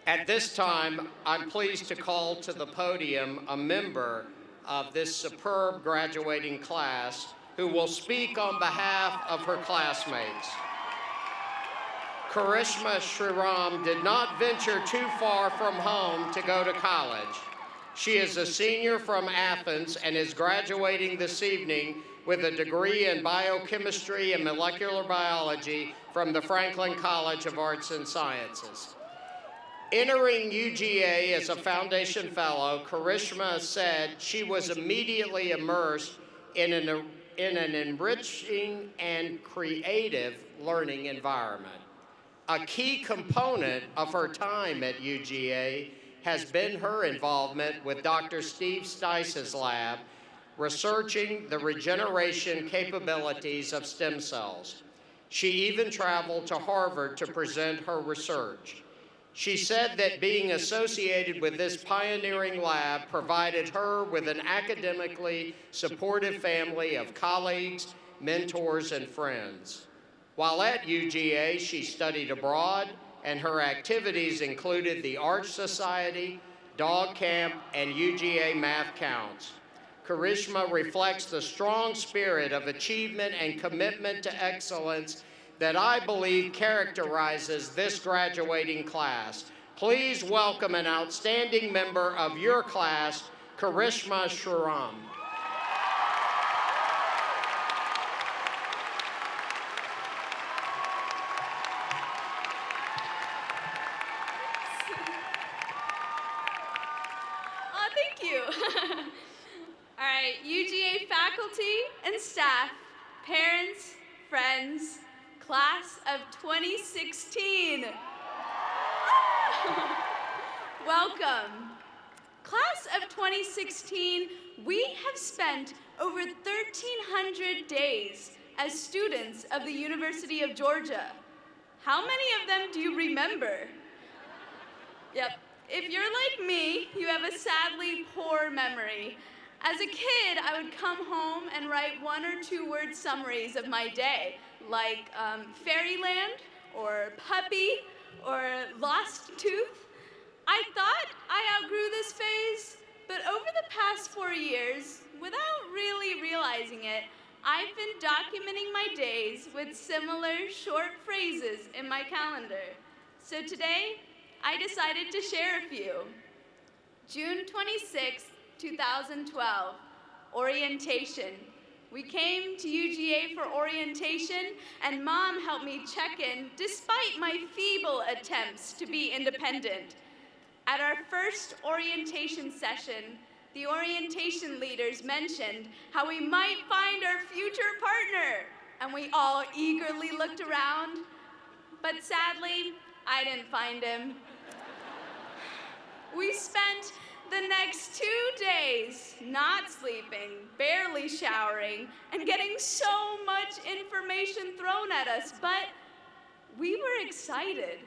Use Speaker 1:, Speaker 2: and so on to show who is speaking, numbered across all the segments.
Speaker 1: At this time, I'm pleased to call to the podium a member of this superb graduating class who will speak on behalf of her classmates. Karishma Sriram did not venture too far from home to go to college. She is a senior from Athens and is graduating this evening with a degree in biochemistry and molecular biology from the Franklin College of Arts and Sciences. Entering UGA as a Foundation Fellow, Karishma said she was immediately immersed in an enriching and creative learning environment. A key component of her time at UGA has been her involvement with Dr. Steve Stice's lab, researching the regeneration capabilities of stem cells. She even traveled to Harvard to present her research. She said that being associated with this pioneering lab provided her with an academically supportive family of colleagues, mentors, and friends. While at UGA, she studied abroad, and her activities included the Art Society, Dog Camp, and UGA Math Counts. Karishma reflects the strong spirit of achievement and commitment to excellence that I believe characterizes this graduating class. Please welcome an outstanding member of your class, Karishma Sriram.
Speaker 2: Oh, thank you. All right, UGA faculty and staff, parents, friends, Class of 2016. Welcome. Class of 2016, we have spent over 1,300 days as students of the University of Georgia. How many of them do you remember? Yep, if you're like me, you have a sadly poor memory. As a kid, I would come home and write 1 or 2 word summaries of my day, like fairyland, or puppy, or lost tooth. I thought I outgrew this phase, but over the past 4 years, without really realizing it, I've been documenting my days with similar short phrases in my calendar. So today, I decided to share a few. June 26th, 2012, orientation. We came to UGA for orientation, and Mom helped me check in despite my feeble attempts to be independent. At our first orientation session, the orientation leaders mentioned how we might find our future partner, and we all eagerly looked around, but sadly, I didn't find him. We spent the next 2 days not sleeping, barely showering, and getting so much information thrown at us, but we were excited.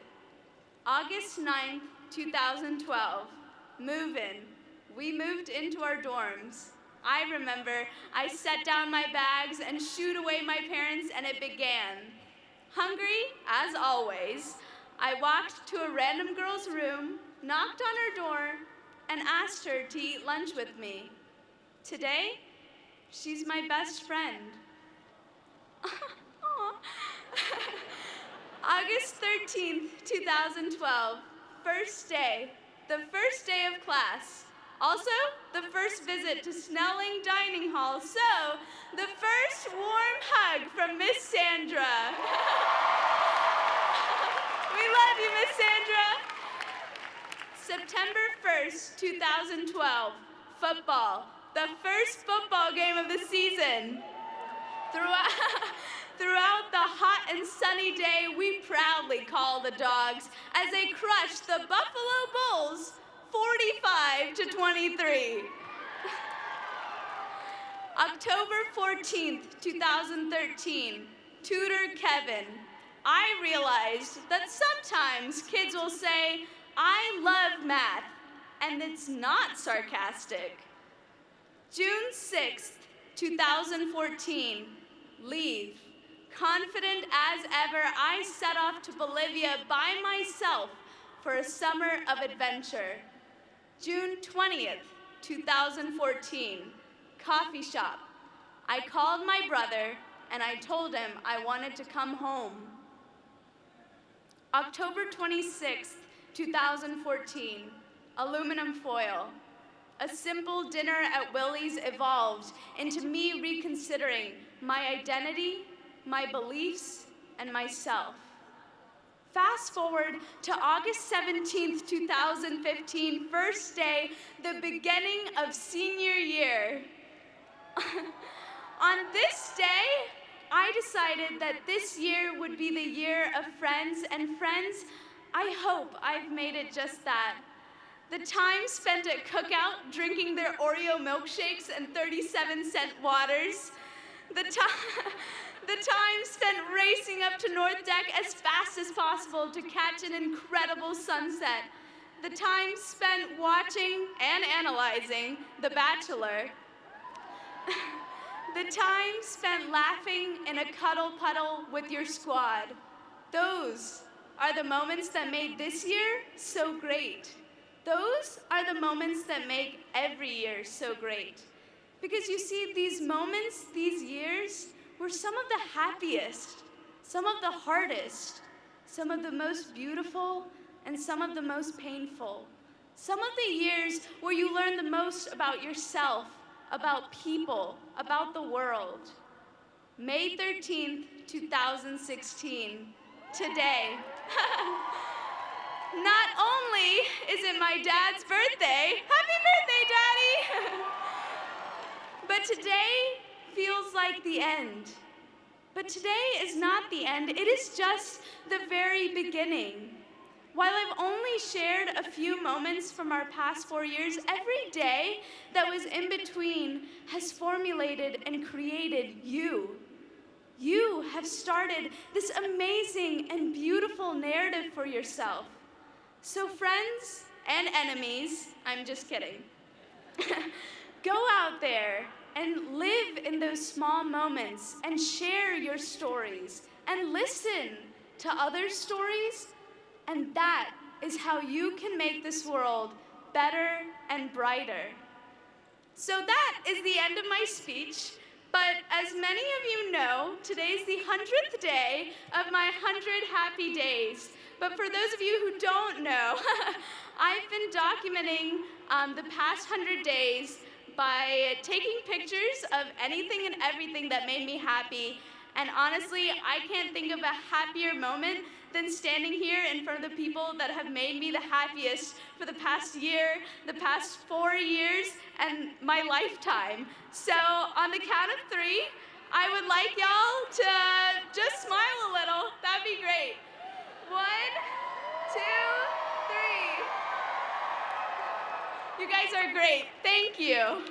Speaker 2: August 9th, 2012, move-in. We moved into our dorms. I remember I set down my bags and shooed away my parents, and it began. Hungry, as always, I walked to a random girl's room, knocked on her door, and asked her to eat lunch with me. Today, she's my best friend. August 13th, 2012, first day, the first day of class. Also, the first visit to Snelling Dining Hall, so the first warm hug from Miss Sandra. We love you, Miss Sandra. September 1st, 2012, football, the first football game of the season. Throughout the hot and sunny day, we proudly call the Dogs as they crushed the Buffalo Bulls 45-23. October 14th, 2013, tutor Kevin. I realized that sometimes kids will say, "I love math," and it's not sarcastic. June 6th, 2014, leave. Confident as ever, I set off to Bolivia by myself for a summer of adventure. June 20th, 2014, coffee shop. I called my brother and I told him I wanted to come home. October 26th, 2014, aluminum foil. A simple dinner at Willie's evolved into me reconsidering my identity, my beliefs, and myself. Fast forward to August 17th, 2015, first day, the beginning of senior year. On this day, I decided that this year would be the year of friends, and friends, I hope I've made it just that. The time spent at Cookout drinking their Oreo milkshakes and 37-cent waters. The time spent racing up to North Deck as fast as possible to catch an incredible sunset. The time spent watching and analyzing The Bachelor. The time spent laughing in a cuddle puddle with your squad. Those are the moments that made this year so great. Those are the moments that make every year so great. Because you see, these moments, these years, were some of the happiest, some of the hardest, some of the most beautiful, and some of the most painful. Some of the years where you learn the most about yourself, about people, about the world. May 13th, 2016, today. Not only is it my dad's birthday, happy birthday, Daddy! But today feels like the end. But today is not the end, it is just the very beginning. While I've only shared a few moments from our past 4 years, every day that was in between has formulated and created you. You have started this amazing and beautiful narrative for yourself. So friends and enemies, I'm just kidding, go out there and live in those small moments and share your stories and listen to others' stories, and that is how you can make this world better and brighter. So that is the end of my speech, but as many of you know, today's the 100th day of my 100 happy days. But for those of you who don't know, I've been documenting the past 100 days by taking pictures of anything and everything that made me happy. And honestly, I can't think of a happier moment than standing here in front of the people that have made me the happiest for the past year, the past 4 years, and my lifetime. So on the count of 3, I would like y'all to just smile a little. That'd be great. 1, 2, 3. You guys are great. Thank you.